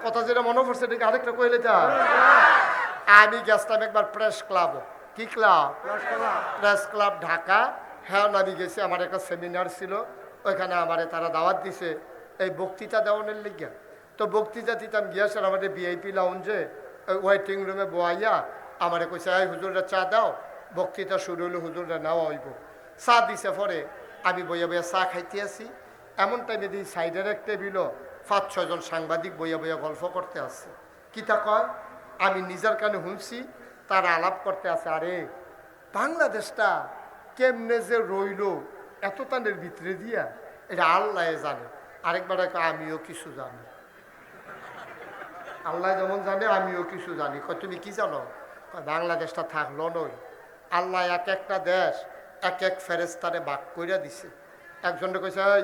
কথা যেটা মনে পড়ছে এটাকে আরেকটা কইলে তা আমি গেছিলাম একবার প্রেস ক্লাব। কি ক্লাব? Press club Dhaka. হ্যাঁ আমি গেছি, আমার একটা সেমিনার ছিল, ওইখানে আমারে তারা দাওয়াত দিছে এই বক্তৃতা দেওয়ানোর লিগে। তো বক্তৃতা দিতাম গিয়েছেন আমাদের ভিআইপি লাউঞ্জে ওয়েটিং রুমে বয়াইয়া আমারে কইছে এই হুজুররা চা দাও, বক্তৃতা শুরু হলো, হুজুররা নেওয়া হইব। চা দিছে পরে আমি বইয়া বইয়া চা খাইতে আসি, এমন টাইমে দিই সাইডের এক টেবিলও 5-6 জন সাংবাদিক বইয়া বইয়া গল্প করতে আসছে। কিতা কয় আমি নিজের কানে শুনছি, তারা আলাপ করতে আছে, আরে বাংলাদেশটা কেমনে যে রইল এত তানের ভিতরে দিয়া, এটা আল্লাহ জানে। আরেকবার আমিও কিছু জানি, আল্লাহ যেমন জানে আমিও কিছু জানি। কয় তুমি কি জানো? বাংলাদেশটা থাকলো নই, আল্লাহ এক একটা দেশ এক এক ফেরেস্তারে বাক কইরা দিছে। একজনে কইছে এই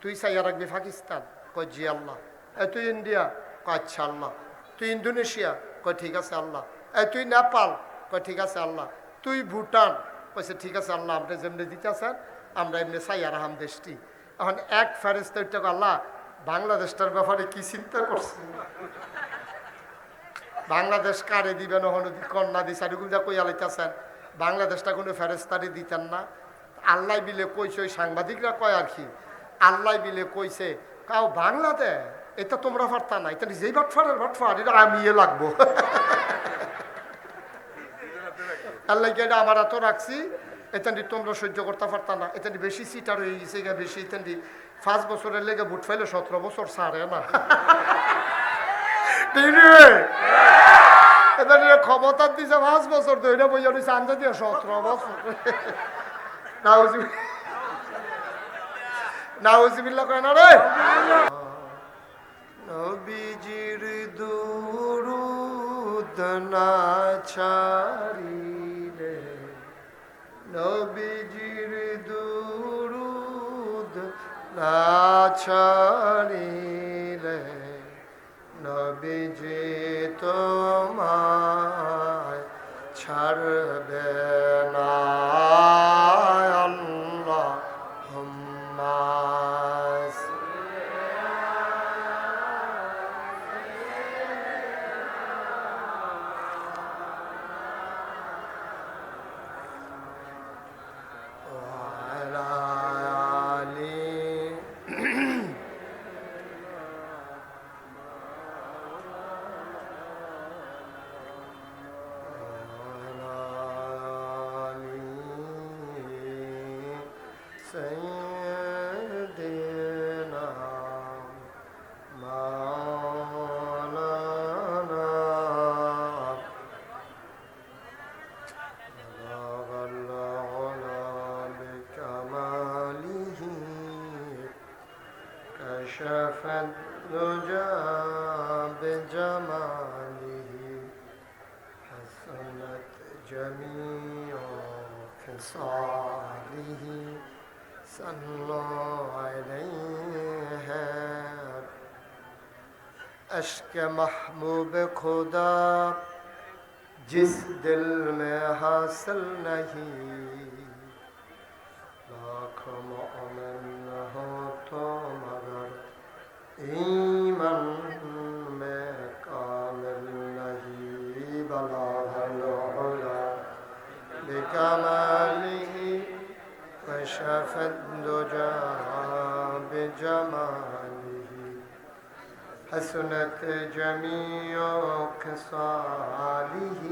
তুই চাইয়া রাখবি পাকিস্তান? কয় জি আল্লাহ। এই তুই ইন্ডিয়া? কয় আচ্ছা আল্লাহ। তুই ইন্দোনেশিয়া? কয় ঠিক আছে আল্লাহ। এই তুই নেপাল? কয় ঠিক আছে আল্লাহ। তুই ভুটান? কইছে ঠিক আছে আল্লাহ, আপনি যেমনি দিতেছেন আমরা এমনি চাইয়া রাহাম দেশটি। এখন এক ফেরেস্তা আল্লাহ বাংলাদেশটার ব্যাপারে কি চিন্তা করছে? বাংলাদেশ কারে দিবেন কন্যা দিছে যা কই আলাইতেছেন, বাংলাদেশটা কোনো ফেরেস্তারি দিতেন না। আল্লাহ বিলে কইছে, ওই সাংবাদিকরা কয় আর কি, আল্লাহ বিলে কইছে কাউ বাংলাদেশ এটা তোমরা পারতা না, এটা যেই ভাটফার এটা আমি লাগবো। আল্লাহ এটা আমার এত রাখছি, এতেন তোমরা সহ্য করতে পারতা না, এতেন বেশি সিটার হয়ে গেছে বেশি, এতেন 5 বছরের লেগে বুট ফাইলে 17 বছর সারে না। ক্ষমতা দিছে 5 বছর ধরে বইয়া দিছে আন্দা দিয়ে 17 বছর। নাউজুবিল্লাহ কয় না রে। নবীজির দুরূদ না ছাড়িলে, নবীজির দুরূদ না ছাড়িলে নবীজি তোমায় ছাড়বে না। আল্লাহুম্মা ওয়ালা আলি سيدنا مولانا بلغ العلا بكماله كشف الدجى بجماله حسنت جميع خصاله صلوا عليه اشک محبوب خدا جس دل میں حاصل نہیں، لاکھ مومن ہو تو مگر ایمان میں کامل نہیں، بلغ العلا بکمالہ كشف الدجى بجماله حسنت جميع خصاله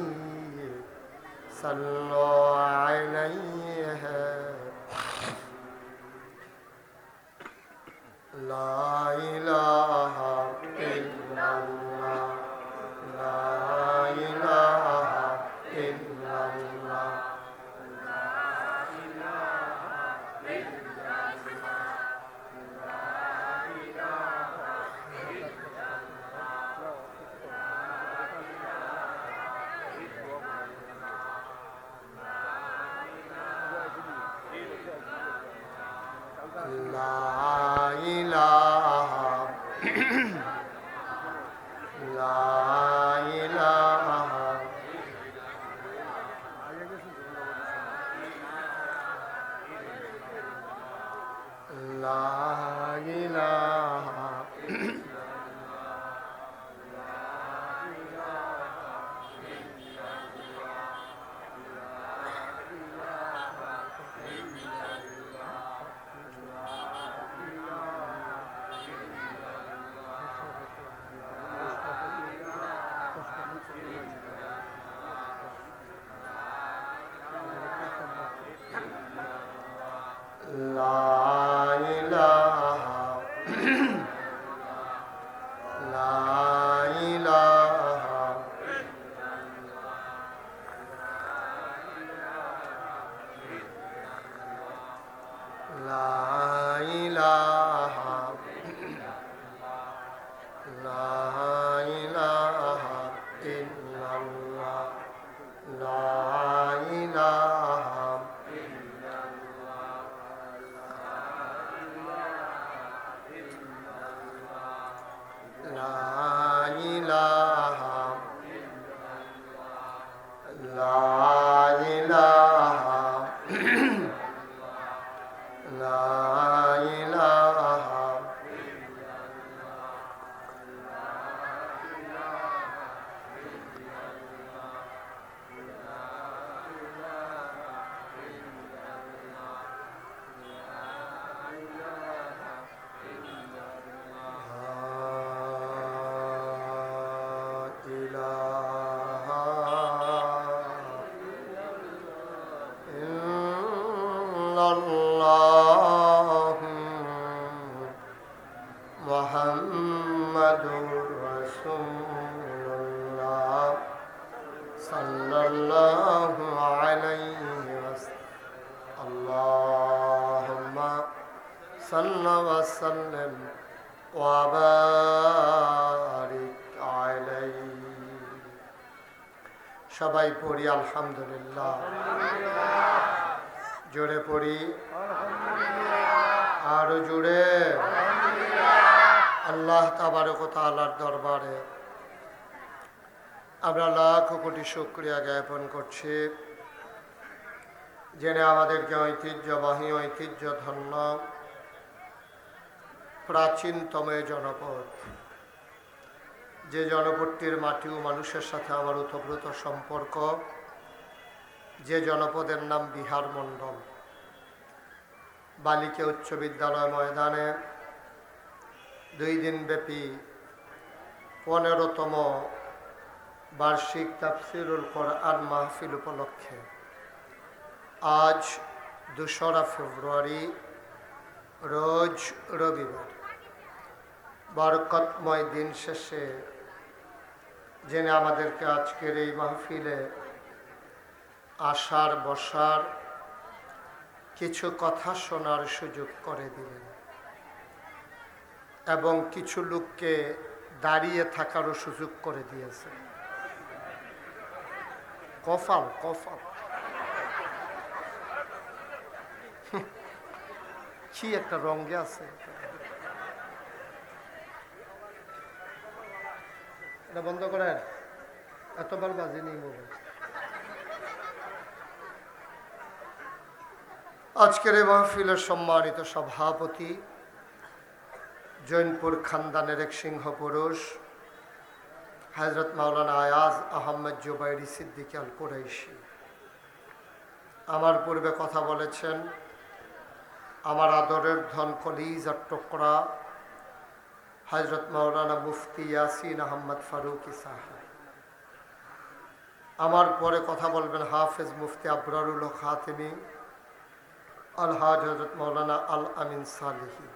صلوا عليه لا إله إلا الله لا إله إلا الله لا إله لا إله لا إله ইলাহা ইল্লাল্লাহ লা ইলাহা লা ইলাহা লা ইলাহা লা ইলাহা মুহাম্মাদুর রাসূলুল্লাহ সাল্লাল্লাহু আলাইহি ওয়াসাল্লাম আল্লাহুম্মা সাল্লি ওয়া সাল্লিম ওয়া বারিক আলাইহি। সবাই পড়ি আলহামদুলিল্লাহ, জোরে পড়ি আরো জোরে। আল্লাহ তাবারক ওয়া তাআলার দরবারে আমরা লাখ কোটি শুকরিয়া জ্ঞাপন করছি, যিনি আমাদেরকে ঐতিহ্যবাহী ঐতিহ্যধন্য প্রাচীনতম জনপদ, যে জনপদটির মাটি ও মানুষের সাথে আমার ওতপ্রোত সম্পর্ক, যে জনপদের নাম বিহার মণ্ডল, বালিকা উচ্চ বিদ্যালয় ময়দানে 2 দিনব্যাপী 15তম বার্ষিক তাফসিরুল কোরআন মাহফিল উপলক্ষে আজ 2রা ফেব্রুয়ারি রোজ রবিবার বরকতময় দিন শেষে যিনি আমাদেরকে আজকের এই মাহফিলে আসার বসার কিছু কথা শোনার সুযোগ করে দিলেন এবং কিছু লোককে দাঁড়িয়ে থাকারও সুযোগ করে দিয়েছে। কফাল কফাল কি একটা রঙে আছে, এটা বন্ধ করেন, এতবার বাজিনি মোবাইল। আজকের এই মাহফিলের সম্মানিত সভাপতি জৈনপুর খানদানের এক সিংহ পুরুষ হযরত মাওলানা আয়াজ আহমদ জুবাইরি সিদ্দিকী আল কুরাইশি আমার পূর্বে কথা বলেছেন। আমার আদরের ধন কলিজার টুকরা হযরত মাওলানা মুফতি ইয়াসিন আহমদ ফারুকি সাহেব, আমার পরে কথা বলবেন হাফেজ মুফতি আবরারুল হক খাতেমি আলহাজ হযরত মাওলানা আল আমিন সালেহী।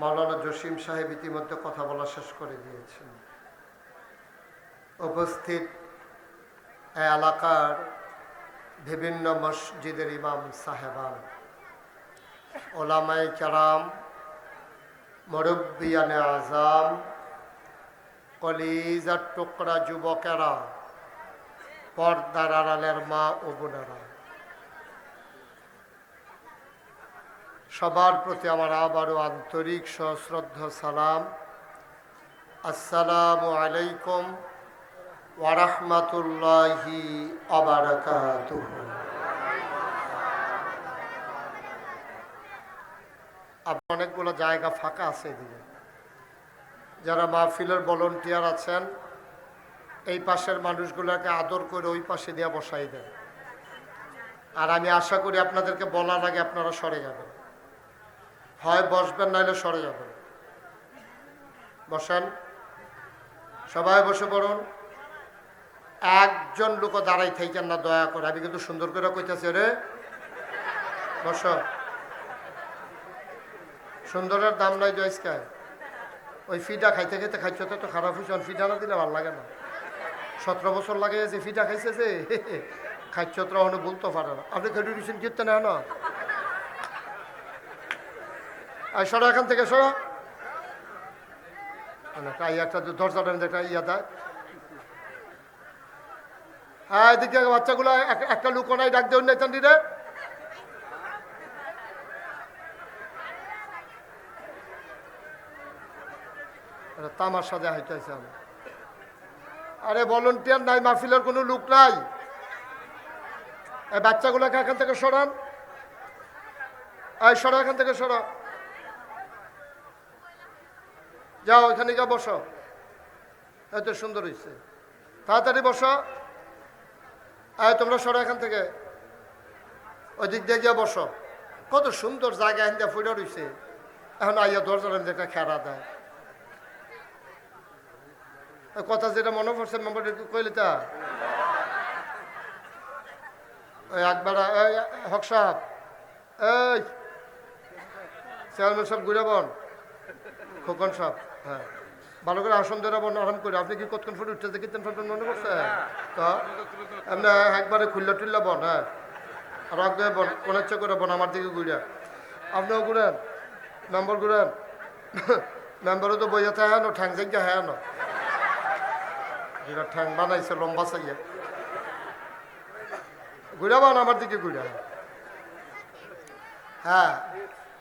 মাওলানা জসিম সাহেব ইতিমধ্যে কথা বলা শেষ করে দিয়েছেন। উপস্থিত এই এলাকার বিভিন্ন মসজিদের ইমাম সাহেবান, ওলামায়ে কেরাম, মুরব্বিয়ানে আযাম, কলিজার টুকরা যুবকেরা, পর্দার আড়ালের মা ও বোনেরা, সবার প্রতি আমার আবারও আন্তরিক সশ্রদ্ধ সালাম। আসসালামু আলাইকুম ওয়া রাহমাতুল্লাহি ওয়া বারাকাতুহু। অনেকগুলো জায়গা ফাঁকা আছে এদিকে, যারা মাহফিলের ভলান্টিয়ার আছেন এই পাশের মানুষগুলোকে আদর করে ওই পাশে দিয়ে বসাই দেন। আর আমি আশা করি আপনাদেরকে বলার আগে আপনারা সরে যাবেন, হয় বসবেন নাহলে সরে যাবেন। বসেন, সবাই বসে পড়ুন। একজন লোক দাঁড়াই থাকেন না দয়া করে, আমি কিন্তু সুন্দর করে কইতেছি রে বস। সুন্দরের দাম নাই জয়স্কায়, ওই ফিটা খাইতে খাইতে খাইছো তো খারাপ হয়েছে, ফিটা না দিলে ভালো লাগে না। 17 বছর লাগে যে ফিটা খাইছে যে খাইছো তো অনেক বলতে পারে না। আপনি খেটে দিচ্ছেন কীর্তন না না, আর সরো এখান থেকে সরো। একটা দরজাটা একটা ইয়া দেয়। হ্যাঁ এদিকে বাচ্চাগুলো একটা লুকোনাই ডাক দেউন না চান্দি রে। তামাশা দেখাইতেছে। আরে ভলান্টিয়ার নাই, মাহফিলের কোনো লোক নাই। এই বাচ্চাগুলোকে এখান থেকে সরান, এই সরা এখান থেকে সরা, যাও এখানে গিয়ে বসো। এত সুন্দর হয়েছে, তাড়াতাড়ি বসো। তোমরা সরো এখান থেকে, ওই দিক দিয়ে গিয়ে বসো। কত সুন্দর জায়গা এখান দিয়ে ফুটে রয়েছে। এখন আইয়া দরজার একটা খেরা দেয়। কথা যেটা মনে পড়ছে মেম্বার কইলে তা ওই একবার হক সাহেব, এই চেয়ারম্যান সাহেব ঘুরে বন, খোকন সাহেব, হ্যাঁ ভালো করে আসন ধরে বন, আরাম করে। আপনি কি কতক্ষণ ফুটে উঠতে দেখেছেন মনে করছে? তো এমনি একবারে খুললা টুল্লা বন, হ্যাঁ আর আগে বন, কোন ইচ্ছা করে বন আমার দিকে ঘুরে। আপনিও ঘুরেন, মেম্বার ঘুরেন। মেম্বারও তো বইয়াতে হ্যাঁ ঠ্যাং জায়গা হ্যাঁ না, যেটা ঠ্যাং বানাইছে লম্বা চাইয়া। ঘুরে বান আমার দিকে ঘুরে। হ্যাঁ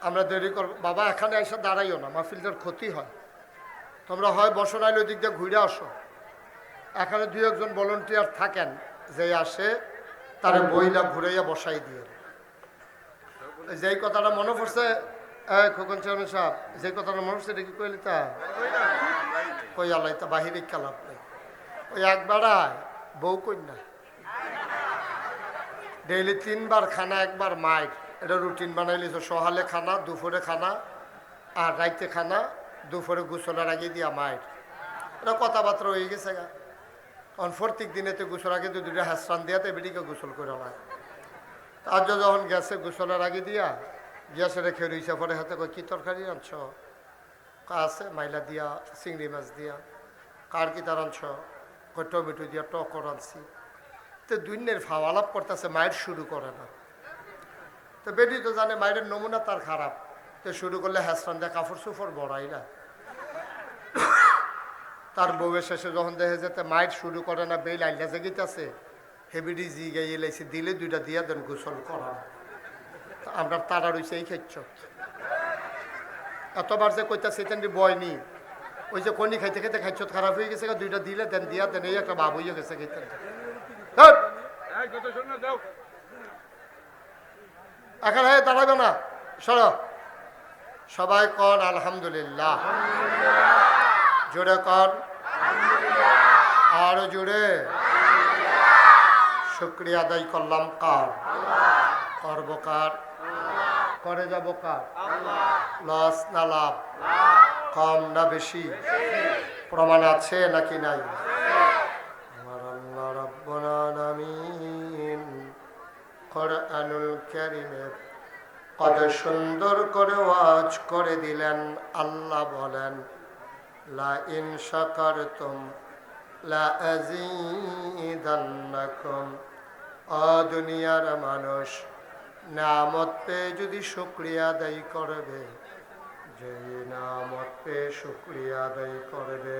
আমরা দেরি করবো বাবা, এখানে এসে দাঁড়াইও না, মাহফিলটার ক্ষতি হয়। তোমরা হয় বসো, নাইলে ওই দিক দিয়ে ঘুরে আসো। এখানে দুই একজন ভলান্টিয়ার থাকেন, যে আসে তার বইলা ঘুরাইয়া বসাই দিয়ে। যেই কথাটা মনে পড়ছে খোকন চেয়ারম্যান সাহেব, যে কথাটা মনে পড়ছে এটা কি কইলি তা কই আলাই তা বাহিরে খেলাপ নেই। ওই একবারায় বউ কন্যা ডেইলি 3 বার খানা, একবার মায়ের, এটা রুটিন বানাইলিস। সকালে খানা, দুপুরে খানা, আর রাইতে খানা, দুপুরে গোসলের আগে দিয়া মায়ের। এটা কথাবার্তা হয়ে গেছে গা। কারণ প্রত্যেক দিনেতে গোসল আগে 2টা হাসরান দিয়াতে বেটিকে গোসল করে হয়। আর যখন গেছে গোসলের আগে দিয়া গ্যাসে রেখে রইছে, পরে হাতে কই কি তরকারি আনছ? আছে মাইলা দিয়া, চিংড়ি মাছ দিয়া। কার কি তার আনছ? কই টমেটো দিয়া টক আনছি। তো দুইনের ফাওয়ালাপ করতেছে, মায়ের শুরু করে না। তো বেটি তো জানে মায়ের নমুনা তার খারাপ, তো শুরু করলে হ্যাসরান দেয় কাপড় চুপড় বড়াই না। তার বউয়ের শেষে যখন দেখে যেতে মায়ের শুরু করে না, বেল আইলা জেগিতেছে, হেবিডি জি গাইয়ে লাইছে, দিলে 2টা দিয়া দেন গোসল করা। আমরা তারা রয়েছে এই খেচ্ছ। এতবার যে কইতাছে তেন বয়নি, ওই যে কনি খাইতে খাইতে খাইছ খারাপ হয়ে গেছে, 2টা দিলে দেন দিয়া দেন, এই একটা ভাব হয়ে গেছে। এখন হ্যাঁ দাঁড়াবে না, সরো সবাই কন আলহামদুলিল্লাহ, জোরে কন আরো জোরে। শুকরিয়া আদায় করলাম কার? করব কার? করে যাব কার? লস না লাভ? কম না বেশি? প্রমাণ আছে নাকি নাই? আমার আল্লাহ রাব্বুল আলামিন কোরআনুল কারীমে কত সুন্দর করে ওয়াজ করে দিলেন। আল্লাহ বলেন লা ইন শাকারতুম লা আযীদান্নাকুম। ও দুনিয়ার মানুষ, নামত পেয়ে যদি শুকরিয়া আদায় করবে, যে নামত পেয়ে শুকরিয়া আদায় করবে,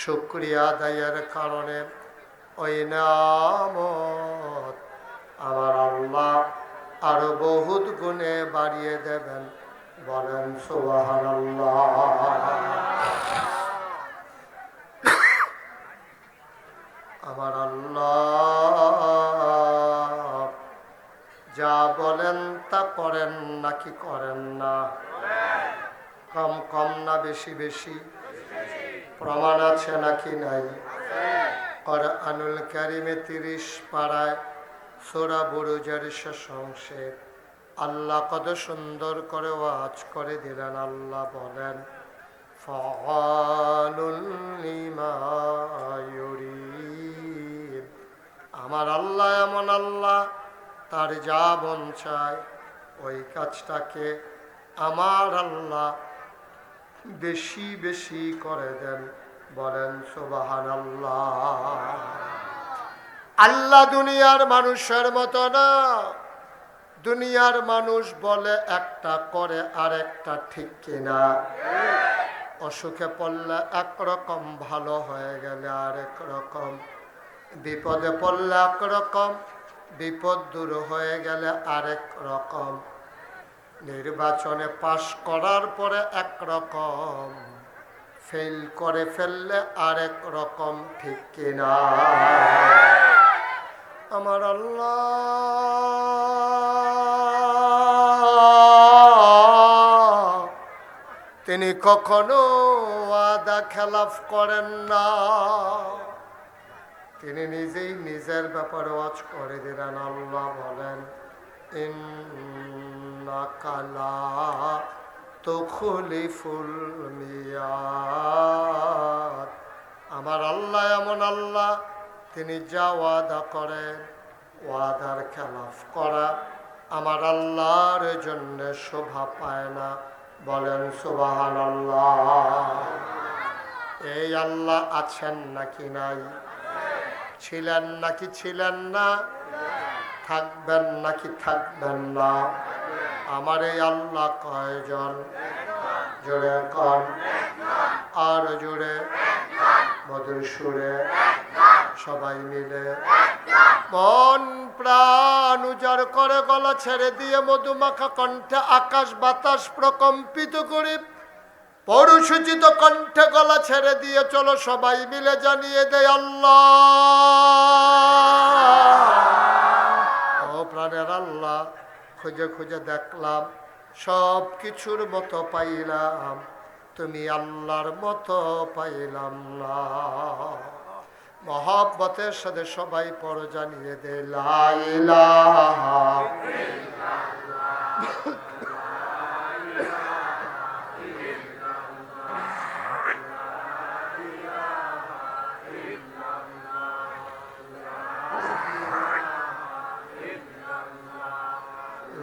শুকরিয়া আদায়ের কারণে ওই নামত আমার আল্লাহ আরো বহুত গুণে বাড়িয়ে দেবেন। বলেন সুবহানাল্লাহ। আমার আল্লাহ যা বলেন তা করেন নাকি করেন না? কম কম না বেশি বেশি? প্রমাণ আছে নাকি নাই? কোরআনুল কারীমে 30 পারায় সূরা বুরুজের শেষ অংশে আল্লাহ কত সুন্দর করে ওয়াজ করে দিলেন। আল্লাহ বলেন ফাআলুল লিমা ইউরিদ। আমার আল্লাহ এমন আল্লাহ, তার যা মন চায় ওই কাজটাকে আমার আল্লাহ বেশি বেশি করে দেন। বলেন সুবহানাল্লাহ। আল্লাহ দুনিয়ার মানুষের মতো না। দুনিয়ার মানুষ বলে একটা, করে আর একটা, ঠিক কিনা? অসুখে পড়লে একরকম, ভালো হয়ে গেলে আরেক রকম, বিপদে পড়লে একরকম, বিপদ দূর হয়ে গেলে আরেক রকম, নির্বাচনে পাশ করার পরে একরকম, ফেল করে ফেললে আরেক রকম, ঠিক কিনা? আমার আল্লাহ তিনি কখনো ওয়াদা খেলাফ করেন না। তিনি নিজেই নিজের ব্যাপারে ওয়াজ করে দিলেন। আল্লাহ বলেন, ইন্নাকা লা তুখলিফুল মিয়াদ। আমার আল্লাহ এমন আল্লাহ, তিনি যা ওয়াদা করেন, ওয়াদার খেলাফ করা আমার আল্লাহর জন্য শোভা পায় না। বলেন সুবহানাল্লাহ। এই আল্লাহ আছেন নাকি নাই? ছিলেন নাকি ছিলেন না? থাকবেন নাকি থাকবেন না? আমার এই আল্লাহ কয়জন? জোরে কন, আর জোরে, মধুর সুরে, সবাই মিলে মন প্রাণ উজাড় করে গলা ছেড়ে দিয়ে মধুমাখা কণ্ঠে আকাশ বাতাস প্রকম্পিত করে পরশুচিত কণ্ঠে গলা ছেড়ে দিয়ে চলো সবাই মিলে জানিয়ে দেয় আল্লাহ। ও প্রাণের আল্লাহ, খুঁজে খুঁজে দেখলাম, সব কিছুর মতো পাইলাম, তুমি আল্লাহর মতো পাইলাম না। মহব্বতের সাথে সবাই পর জানিয়ে দে লা ইলাহা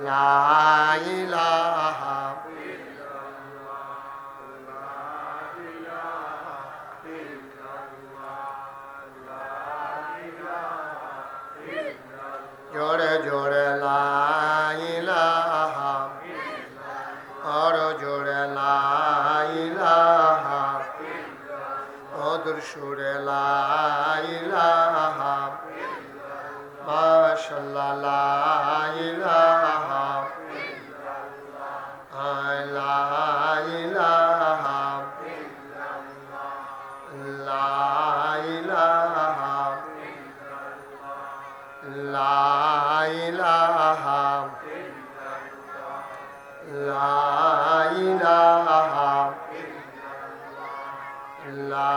লা ইলাহা জোরে জোরে লা ইলাহা, আর জোরে লা ইলাহা, মধুর সুরে লা ইলাহা, মাশাআল্লাহ লা ইলাহা, লা ইলাহা, লা ইলাহা, লা ইলাহা, লা ইলাহা, লা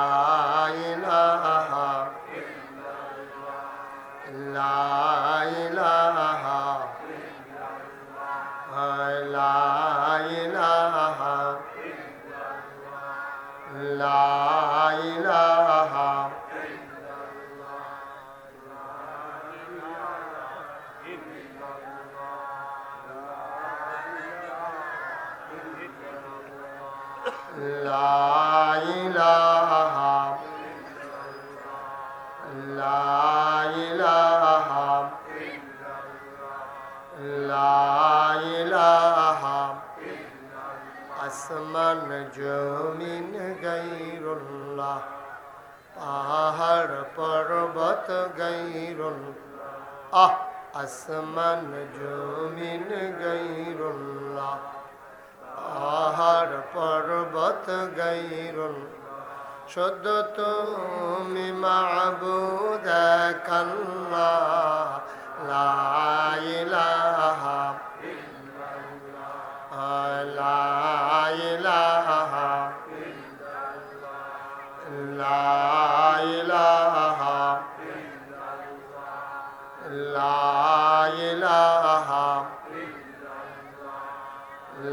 ইলাহা, লা ইলাহা, লা ইলাহা, লা ইলাহা, লা ইলাহা, লা ইলাহা, লা ইলাহা, আসমান জমিন গায়রুল্লাহ, পাহাড় পর্বত গায়রুল্লাহ, আসমান জমিন গায়রুল্লাহ, পাহাড় পর্বত গায়রুল্লাহ, শুদ্ধ তুমি মাবুদ এক আল্লাহ, লা ইলাহা, লা ইলাহা, লা ইলাহা, লা ইলাহা,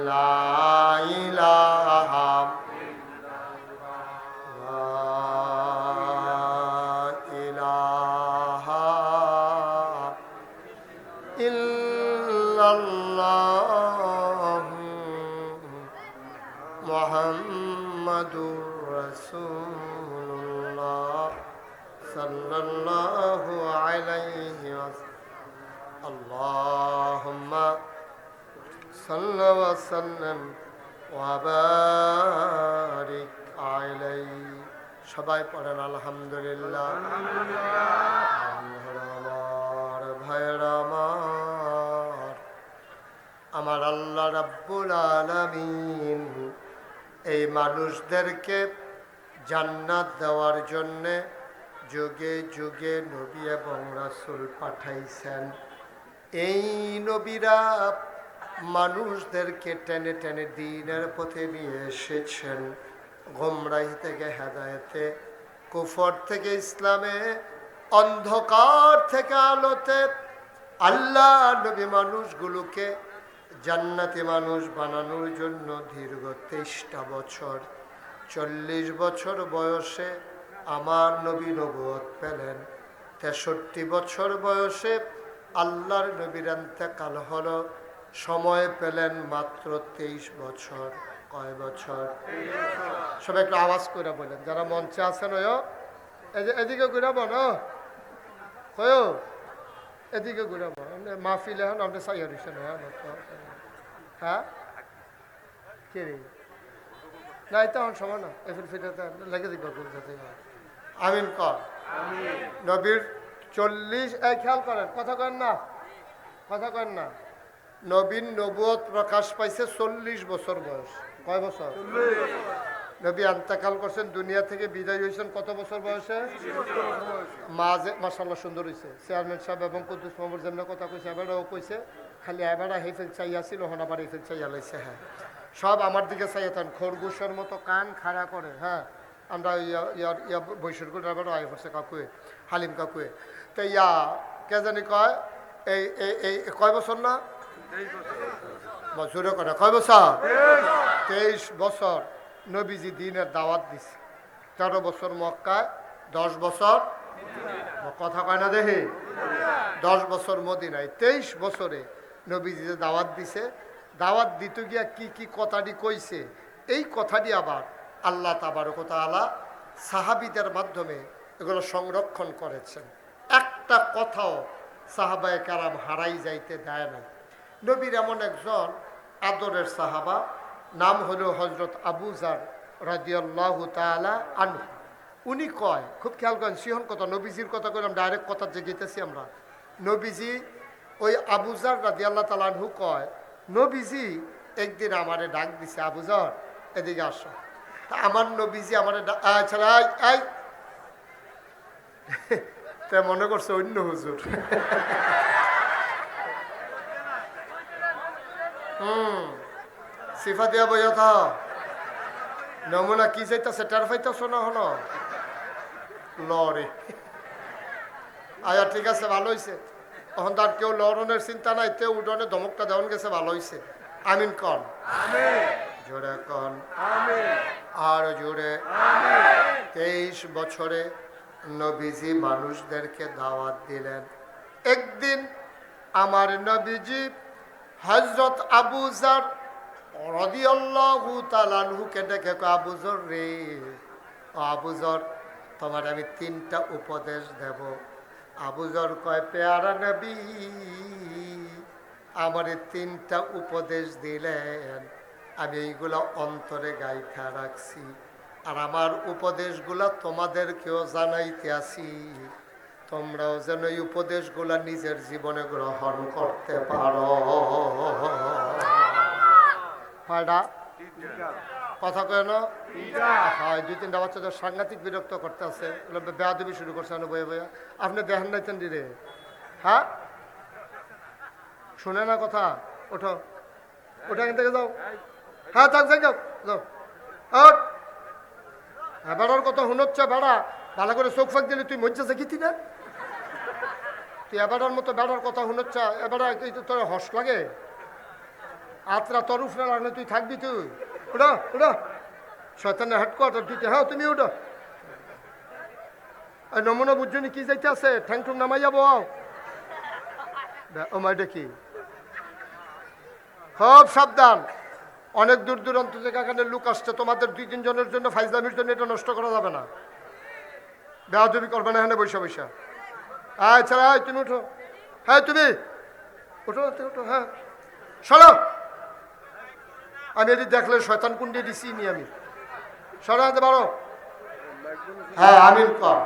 লা ইলাহা, ইল্লাল্লাহ মুহাম্মাদুর রাসূলুল্লাহ সাল্লাল্লাহু আলাইহি ওয়াসাল্লাম। আল্লাহুম্মা সাল্লি ওয়া সাল্লিম ওয়া বারিক আলাই। সবাই পড়েন আলহামদুলিল্লাহ। আমার ভাইরা আমার আল্লাহ রাব্বুল আলামিন এই মানুষদেরকে জান্নাত দেওয়ার জন্যে যুগে যুগে নবী এবং রাসূল পাঠাইছেন। এই নবীরা মানুষদেরকে টেনে টেনে দ্বীনের পথে নিয়ে এসেছেন, গোমরাহি থেকে হেদায়েতে, কুফর থেকে ইসলামে, অন্ধকার থেকে আলোতে। আল্লাহ নবী মানুষগুলোকে জান্নাতি মানুষ বানানোর জন্য দীর্ঘ 23টা বছর, 40 বছর বয়সে আমার নবী নবুয়ত পেলেন। 63 বছর বয়সে আল্লাহর নবীর ইন্তেকাল হলো। সময় পেলেন মাত্র 23 বছর। কয় বছর? সবাই একটু আওয়াজ করে বলেন, যারা মঞ্চে আছেন এদিকে ঘুরাবো না, এদিকে ঘুরাবো। মাহফিলে হন আপনি সাইয়া দিচ্ছেন। হ্যাঁ কে রে? না এটা আমার সময় না, এফিল ফিটাতে লেগে দিবা। আমিন কর। নবীর 40, খেয়াল করেন, কথা কেন না, কথা কেন না। নবীন নবুয়ত প্রকাশ পাইছে 40 বছর বয়স। কয় বছর? নবী ইন্তেকাল করছেন, দুনিয়া থেকে বিদায় হয়েছেন কত বছর বয়সে? মাঝে মাশাআল্লাহ সুন্দর হয়েছে। চেয়ারম্যান সাহেব এবং কুদ্দুস মাহমুদ যেমন কথা কইছে এবারও কইছে, খালি এবারা হেফেল চাইয়া ছিল, হন আবার হেফেল চাইয়া লাইছে। হ্যাঁ সব আমার দিকে চাইতেন, খরগোশের মতো কান খাড়া করে। হ্যাঁ আমরা বৈশুর করে এবারও আয় করছে কাকুয়ে, হালিম কাকুয়ে। তো কে জানি কয় এই কয় বছর না বছরে করে, কয় বছর? 23 বছর নবীজি দিনের দাওয়াত দিছে। 13 বছর মক্কায়, 10 বছর, কথা কয় না দেখে, 10 বছর মদিনায়। 23 বছরে নবীজি যে দাওয়াত দিছে, দাওয়াত দিতে গিয়া কি কি কথাটি কইছে, এই কথাটি আবার আল্লাহ তাবারক ওয়া তাআলা সাহাবীদের মাধ্যমে এগুলো সংরক্ষণ করেছেন। একটা কথাও সাহাবায়ে কেরাম হারাই যাইতে দেয় নাই। নবীর এমন একজন আদরের সাহাবা, নাম হলো হজরত আবু যার রাদিয়াল্লাহু তাআলা আনহু। উনি কয়, খুব খেয়াল করেন, সিহন কথা, নবীজির কথা কইলাম, ডাইরেক্ট কথা জেগেতেছি আমরা। নবীজি ওই আবু যার রাদিয়াল্লাহু তাআলা আনহু কয়, নবীজি একদিন আমারে ডাক দিছে, আবু যার এদিকে আসো। তা আমার নবীজি আমারে তে মনে করছে অন্য হুজুর। সিফা দিয়া বইয়া থা, নমুনা কি যাইতেছে টের পাইতেছ না? হলো লড়ে আয়া, ঠিক আছে, ভালো হয়েছে। তখন তার কেউ লড়নের চিন্তা নাই, তে উডনে ধমকটা দেওয়ান গেছে, ভালো হয়েছে। আমিন কন, জোরে কন, আর জোরে। 23 বছরে নবীজি মানুষদেরকে দাওয়াত দিলেন। একদিন আমার নবীজি হযরত আবু যার রাদিয়াল্লাহু তাআলা আনহুকে ডেকে কয়, আবু যর রে, আবু যর, তোমার আমি 3টা উপদেশ দেব। আবু যর কয়, পেয়ারা নবী আমার 3টা উপদেশ দিলেন, আমি এইগুলা অন্তরে গাইথা রাখছি, আর আমার উপদেশগুলা তোমাদেরকেও জানাইতে আসি, তোমরাও যেন এই উপদেশগুলা নিজের জীবনে গ্রহণ করতে পারো। কথা কয় না? হয় 2-3টা বাচ্চাদের সাংঘাতিক বিরক্ত করতে আছে, বেয়াদবি শুরু করছে বইয়া বইয়া। আপনি দেখেন নাইতেন রে? হ্যাঁ শুনে না কথা? ওঠো, ওঠো, এখান থেকে যাও। হ্যাঁ যাও যাও যাও। বেড়ার কথা শুনোচ্ছে, বেড়া ভালো করে চোখ ফাঁক দিলে তুই মজ্জা জাগিতি না? তুই এবারের মতো বেড়ার কথা শুনোচ্ছ, এবারে তোর হস লাগে? আত্রা তোর উফরে লাগলে তুই থাকবি? তুই উঠো, উঠো, শয়তানের হেডকোয়ার্টার দিতে। হ্যাঁ তুমি উঠো। নমুনা বুঝছনি কি যাইতে আছে, ঠ্যাং ঠুং নামাই যাবো। ও মাই দেখি, খুব সাবধান, অনেক দূর দূরান্ত থেকে এখানে লোক আসছে, তোমাদের 2-3 জনের জন্য ফাইজলামির জন্য এটা নষ্ট করা যাবে না। বেয়াদবি করবে না এখানে বৈশা বৈশা। আচ্ছা তুমি উঠো। হ্যাঁ তুমি উঠো, উঠো। হ্যাঁ সরো। আমি এটি দেখলে শয়তান কুণ্ডে দিছি নি আমি। সরাতে পারো? হ্যাঁ আমিন কর।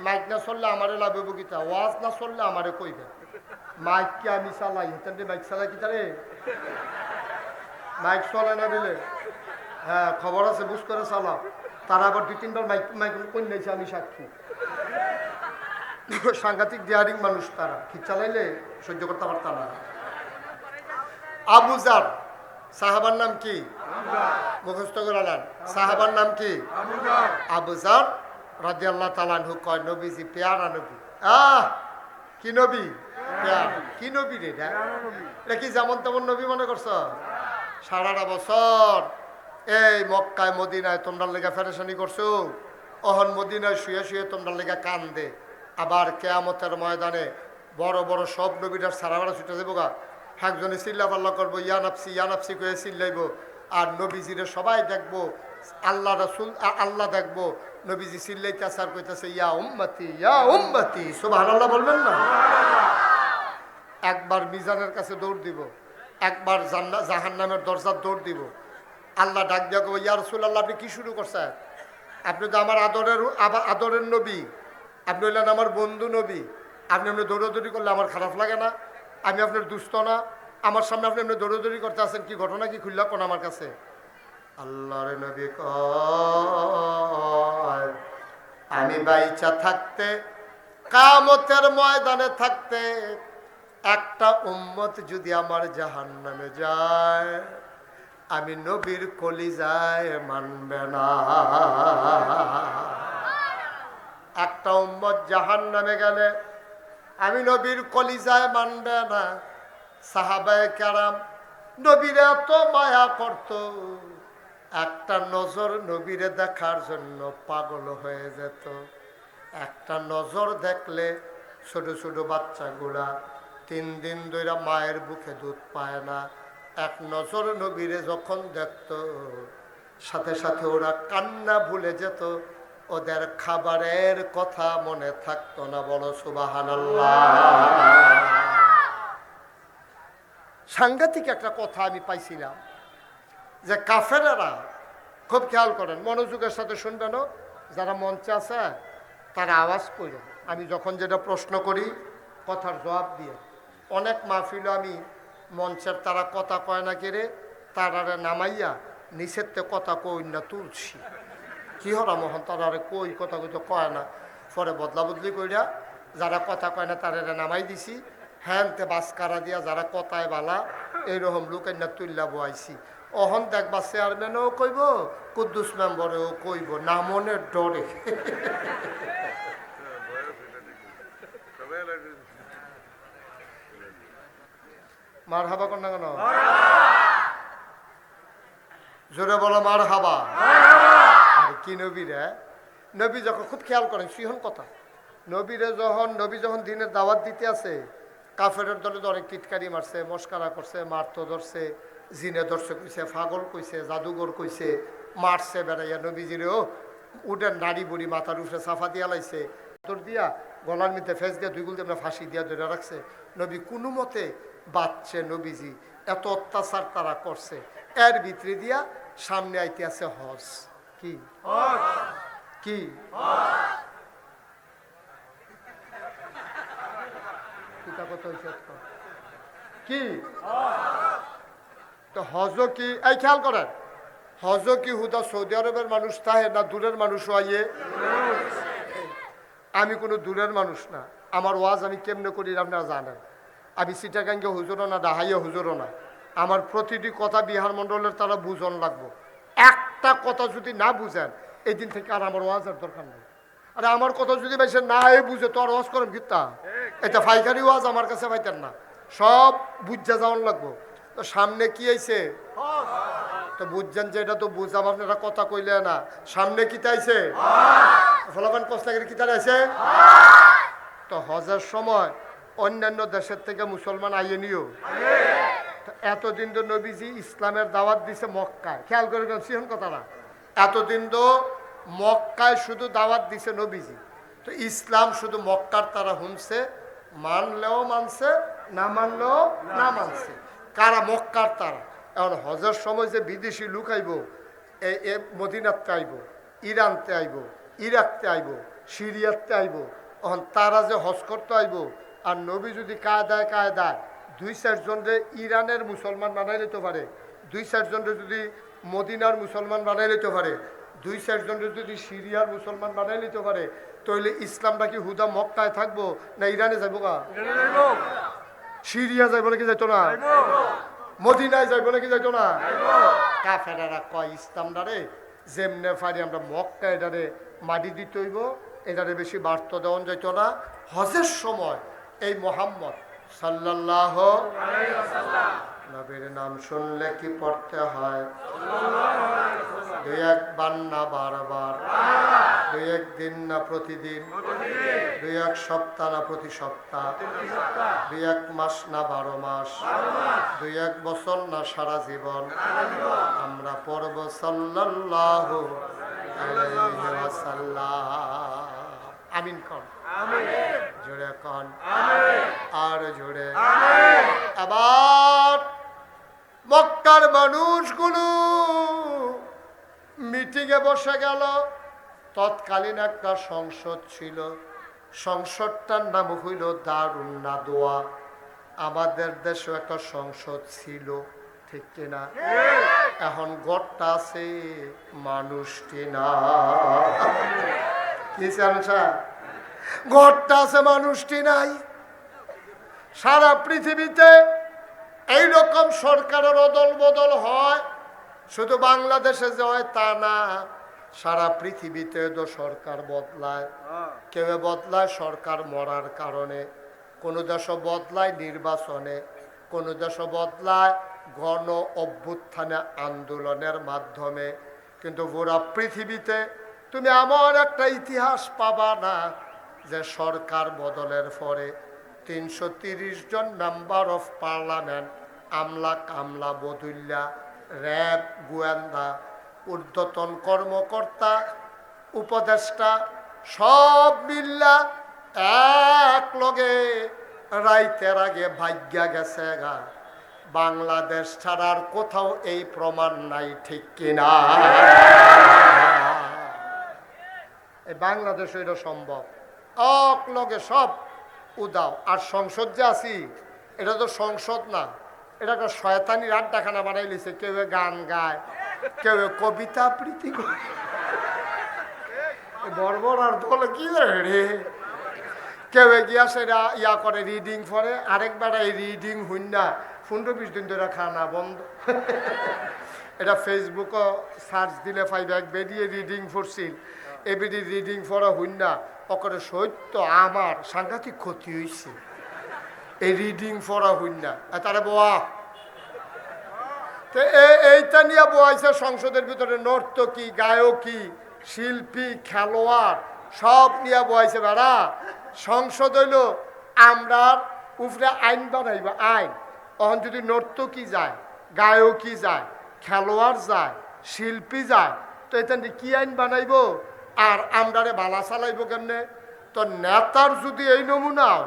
মাইক না চললে আমারে লাভে বকিতা, ওয়াজ না চললে আমারে কইবে। মাইক কি আমি চালাই, হেতেন মাইক চালাই কি তারে? মাইক চলে না দিলে হ্যাঁ খবর আছে, বুঝ করে চালাও। তারা আবার 2-3 বার মাইক মাইক কই নাইছে, আমি সাক্ষী। সাংঘাতিক ডিয়ারিং মানুষ তারা, কি চালাইলে সহ্য করতে পারতাম না। আবু জার সাহাবার নাম কি? মুখস্থ করে নেন। সাহাবার নাম কি? আবু জার রাদিয়াল্লাহু তাআলা আনহু কয়, নবীজি পেয়ারা নবী। কি নবী? পেয়ারা। কি নবী রে এটা? কি যেমন তেমন নবী মনে করছ? সারাটা বছর এই মক্কায় মদিনায় তোমরা লেগে ফেরেশানি করছো, অহন মদিনায় শুয়ে শুয়ে তোমরা লেগে কান্দে। আবার কেয়ামতের ময়দানে বড় বড় সব নবীটার সারাবারা ছুটে যাবো গা, একজনে চিল্লা পাল্লা করবো, ইয়া নাফসি করে চিল্লাইব। আর নবীজিরে সবাই দেখবো, আল্লাহ রাসূল আল্লাহ দেখবো, নবীজি চিল্লাইতেছে আর কইতেছে ইয়া উম্মতি সুবহানাল্লাহ বলবেন না? একবার মিজানের কাছে দৌড় দিব, একবার জাহান্নামের দরজার দৌড় দিব। আল্লাহ ডাক দিয়া কইবো, ইয়া রাসূলুল্লাহ আপনি কি শুরু করছেন? আপনি তো আমার আদরের নবী, আপনি হইলেন আমার বন্ধু নবী, আপনি এমনি দৌড়াদৌড়ি করলে আমার খারাপ লাগে না? আমি আপনার দুস্থ না? আমার সামনে আপনি এমনি দৌড়াদৌড়ি করতে আছেন, কি ঘটনা কি খুললা কোন আমার কাছে? আল্লাহর নবী কয়, আমি বাইচা থাকতে, কিয়ামতের ময়দানে থাকতে, একটা উম্মত যদি আমার জাহান্নামে যায়, আমি নবীর কলিজায় মানবে না। একটা উম্মত জাহান্নামে গেলে আমি নবীর কলিজায় মানবে না। সাহাবায়ে কেরাম নবীরে এত মায়া করত, একটা নজর নবীরে দেখার জন্য পাগল হয়ে যেত। একটা নজর দেখলে ছোট ছোট বাচ্চাগুলা 3 দিন ধরে মায়ের বুকে দুধ পায় না, এক নজর নবীরে যখন দেখত, সাথে সাথে ওরা কান্না ভুলে যেত, ওদের খাবারের কথা মনে থাকতো না। বলো সুবহানাল্লাহ। সাংঘাতিক একটা কথা আমি পাইছিলাম যে কাফেরেরা, খুব খেয়াল করেন, মনোযোগের সাথে শুনবেন, যারা মঞ্চে আছে তারা আওয়াজ করেন। আমি যখন যেটা প্রশ্ন করি কথার জবাব দিয়ে, অনেক মাহফিলে আমি মঞ্চের তারা কথা কয় না কেড়ে তারারে নামাইয়া নিষেধতে কথা কই না তুলছি। কি হরা মোহন তারারে কই কথা কইতে কয় না, পরে বদলা বদলি কইরা যারা কথা কয় না তারারে নামাই দিছি। হ্যানতে বাসকারা দিয়া যারা কথায় বালা এইরকম লোকের না তুল্লা বয়াইছি। অহন দেখবা চেয়ারম্যানও কইব, কুদ্দুস মেম্বরেও কইব, নামনের ডরে। মার হাবা কর না কেন? জোরে বলো মার হাবা। আর কি নবীরা, নবী যখন, খুব খেয়াল করেন সিহন কথা, নবী যখন দিনের দাওয়াত দিতে আছে, কাফেরের দলে অনেক টিটকারি মারছে, মস্কারা করছে, মারতো ধরছে, জিনে ধরছে কইছে, পাগল কইছে, জাদুঘর কইছে, মারছে বেড়াইয়া। নবীজিরেও উঠেন নাড়ি বুড়ি মাথার উপরে সাফা দিয়া লাইছে, তোর দিয়া গলার মধ্যে ফেস দিয়া 2 গুল দিয়ে ফাঁসি দিয়া ধরে রাখছে। নবী কোনো মতে বাঁচছে। নবীজি এত অত্যাচার তারা করছে, এর ভিতরে দিয়া সামনে আইতে আছে হজ। কি কি কি তো হজ কি? এই খেয়াল করেন, হজ কি হুদা সৌদি আরবের মানুষ তাহে না দূরের মানুষ আইয়ে? আমি কোনো দূরের মানুষ না, আমার ওয়াজ আমি কেমনে করি আপনারা জানেন। আমি চিটাগাঙ্গে হুজুরও না, ডাহাইয়া হুজুরও না। আমার প্রতিটি কথা বিহার মণ্ডলের তারা বুঝন লাগবো। একটা কথা যদি না বুঝেন, এই দিন থেকে আর আমার ওয়াজের দরকার নেই। আরে আমার কথা যদি বেশি না বুঝে তো আর ওয়াজ করেন গীতা, এটা ফাইকারি ওয়াজ আমার কাছে পাইতেন না, সব বুঝা যাওয়ান লাগবো। তো সামনে কি আইছে? তো বুঝছেন যে এটা তো বুঝাম, আপনারা কথা কইলে না। সামনে কি তাইছে? ফলাফান কষ্টাগের কি তার আছে? তো হজের সময় অন্যান্য দেশের থেকে মুসলমান আইয়ে নিও। এতদিন তো নবীজি ইসলামের দাওয়াত দিছে মক্কায়, খেয়াল করে সিহন কথাটা। এতদিন তো মক্কায় শুধু দাওয়াত দিছে নবীজি, তো ইসলাম শুধু মক্কার তারা শুনছে, মানলেও মানছে, না মানলেও না মানছে। কারা? মক্কার তারা। এখন হজের সময় যে বিদেশি লুকাইব, এ মদিনাতে আইব, ইরানতে আইব, ইরাকতে আইব, সিরিয়াতে আইব। এখন তারা যে হজ করতে আইব, আর নবী যদি কায়দায় 2-4 ইরানের মুসলমান বানাই নিতে পারে, 2-4 যদি মদিনার মুসলমান বানাই নিতে পারে, 2-4 যদি সিরিয়ার মুসলমান বানাই নিতে পারে, তাহলে ইসলামটা কি হুদা মক্কায় থাকবো না ইরানে যাবো? সিরিয়া যাইব নাকি যাইতো না? মদিনায় যাইব নাকি যাইতো না? কাফেরারা কয় ইসলামটারে যেমনে পারি আমরা মক্কা এটারে মাটি দিতে হইব, এটারে বেশি বার্তা দেওয়া যাইতো না। হজের সময় এই মোহাম্মদ সাল্লাল্লাহু আলাইহি ওয়াসাল্লাম নবীর নাম শুনলে কি পড়তে হয়? 2-1 না বারবার, 2-1 দিন না প্রতিদিন, 2-1 সপ্তাহ না প্রতি সপ্তাহ, 2-1 মাস না 12 মাস, 2-1 বছর না সারা জীবন আমরা পড়ব সাল্লাল্লাহু আলাইহি ওয়াসাল্লাম। আমিন কোন? জোরে কোন? আর জোরে। আবার মক্কার মানুষগুলো মিটিংয়ে বসে গেল। তৎকালীন একটা সংসদ ছিল, সংসদটার নাম হইল দারুন নাদওয়া। আমাদের দেশে একটা সংসদ ছিল, ঠিক কিনা? এখন গড়টা আছে, মানুষটি না। কি স্যার? গড়টা আছে, মানুষটি নাই। সারা পৃথিবীতে এইরকম সরকারের অদল বদল হয়, শুধু বাংলাদেশে যে হয় তা না, সারা পৃথিবীতে তো সরকার বদলায়। কেউ বদলায় সরকার মরার কারণে, কোনো দেশ বদলায় নির্বাচনে, কোনো দেশ বদলায় গণ অভ্যুত্থানে আন্দোলনের মাধ্যমে। কিন্তু পুরা পৃথিবীতে তুমি এমন একটা ইতিহাস পাবা না যে সরকার বদলের পরে 330 জন মেম্বার অফ পার্লামেন্ট, আমলা কামলা বদুল্লা, র্যাব, গোয়েন্দা, ঊর্ধ্বতন কর্মকর্তা, উপদেষ্টা সব মিল্লা এক লগে রাইতের আগে ভাগ্যা গেছে গা। বাংলাদেশ ছাড়ার কোথাও এই প্রমাণ নাই, ঠিক কিনা? এই বাংলাদেশ এটা সম্ভব, এক লগে সব উদাও। আর সংসদ যে আছি, এটা তো সংসদ না, এটা একটা শয়তানির আড্ডাখানা বানাই লিছে। কেউ গান গায়, কেউ কবিতা আবৃত্তি করে। বর্বর আর বলে কি রে, কেউ গিয়া সেটা ইয়া করে, রিডিং পড়ে। আরেকবার এই রিডিং হইন না 15-20 দিন ধরে খানা বন্ধ। এটা ফেসবুকও সার্চ দিলে পাইবে, এক বেরিয়ে রিডিং পড়ছিল, এবিডি রিডিং পড়া হইন না ওকে সত্য আমার সাংঘাতিক ক্ষতি হয়েছে এই রিডিং পড়া হইন না। তারা বোয়া তো এইটা নিয়ে বোয়াইছে সংসদের ভিতরে, নর্তকী, গায়কী, শিল্পী, খেলোয়াড় সব নিয়ে বোয়াইছে। বেড়া সংসদ হইল আমরা উপরে আইন বানাইব, আইন। তখন যদি নর্তকী যায়, গায়কী যায়, খেলোয়াড় যায়, শিল্পী যায়, তো এটা কি আইন বানাইব? আর আমরারে বালা চালাইব কেমনে? তো নেতার যদি এই নমুনাও,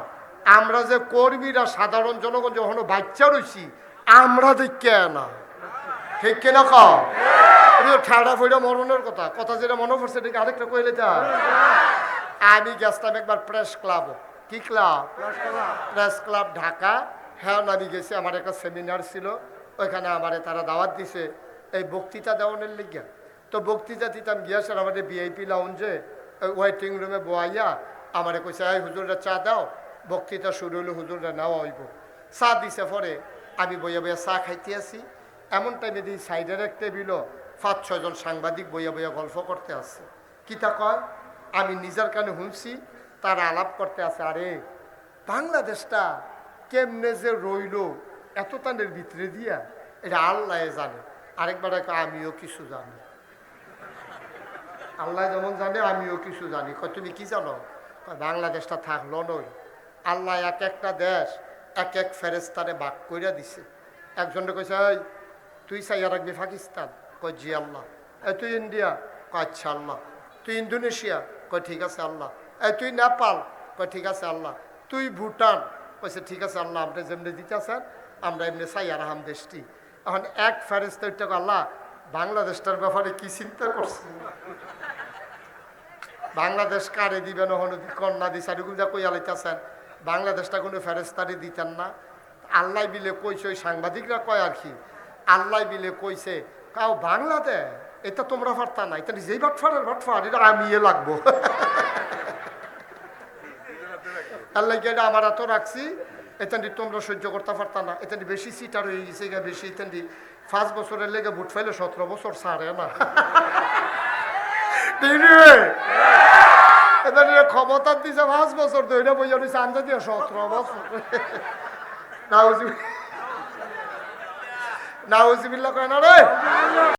আমরা যে কর্মীরা সাধারণ জনগণ যখন বাচ্চা রয়েছি, আমরা দেখে না, ঠিক কিনা? ঠাড়া ফইরা মরণের কথা, কথা যেটা মনে পড়ছে ঠিক আরেকটা কইলে যা। আমি গেছিলাম একবার প্রেস ক্লাব। কি ক্লাব? Press club, Dhaka. হ্যাঁ, আমি গেছি, আমার একটা সেমিনার ছিল, ওইখানে আমারে তারা দাওয়াত দিছে এই বক্তৃতা দেওয়ানের লিগে। তো বক্তৃতা দিতাম গিয়েছেন আমাদের ভিআইপি লাউঞ্জে, ওয়েটিং রুমে বয়াইয়া আমারে কইছে, এই হুজুররা চা দাও, বক্তৃতা শুরু হইলে হুজুররা নেওয়া হইব। চা দিছে, পরে আমি বইয়া বইয়া চা খাইতে আসি। এমন টাইমে দিই সাইডের এক টেবিলও 5-6 জন সাংবাদিক বইয়া বইয়া গল্প করতে আসছে। কিতা কয় আমি নিজের কানে শুনছি, তারা আলাপ করতে আছে, আরে বাংলাদেশটা কেমনে যে রইল এত তানের ভিতরে দিয়া, এটা আল্লাহ জানে। আরেকবার আমিও কিছু জানি, আল্লাহ যেমন জানে আমিও কিছু জানি। তুমি কি জানো? বাংলাদেশটা থাকলো নই, আল্লাহ এক একটা দেশ এক এক ফেরেস্তারে বাক কইরা দিছে। একজনে কইছে, এই তুই চাইয়া রাখবি পাকিস্তান? কয় জি আল্লাহ। এই তুই ইন্ডিয়া? কয় আচ্ছা আল্লাহ। তুই ইন্দোনেশিয়া? কয় ঠিক আছে আল্লাহ। এই তুই নেপাল? কয় ঠিক আছে আল্লাহ। তুই ভুটান? কইছে ঠিক আছে আল্লাহ, আপনি যেমনি দিতেছেন আমরা এমনি চাইয়া রাহাম দেশটি। এখন এক ফেরেস্তা আল্লাহ বাংলাদেশটার ব্যাপারে কি চিন্তা করছে? বাংলাদেশ কারে দিবেন কন্যা দিছে যা কই আলাইতেছেন, বাংলাদেশটা কোনো ফেরেস্তারি দিতেন না। আল্লাহ বিলে কইছে, ওই সাংবাদিকরা কয় আর কি, আল্লাহ বিলে কইছে কাউ বাংলাদেশ এটা তোমরা পারতা না, এটা যেই ভাটফার এটা আমি লাগবো। আল্লাহ এটা আমার এত রাখছি, এতেন তোমরা সহ্য করতে পারতা না, এতেন বেশি সিটার হয়ে গেছে বেশি, এতেন 5 বছরের লেগে ভোট ফাইলে 17 বছর ছাড়ে না। ক্ষমতা দিছে 5 বছর ধরে বইয়া দিছে আন্দা দিয়ে 17 বছর। নাউজিবিল্লাহ কয় না রে।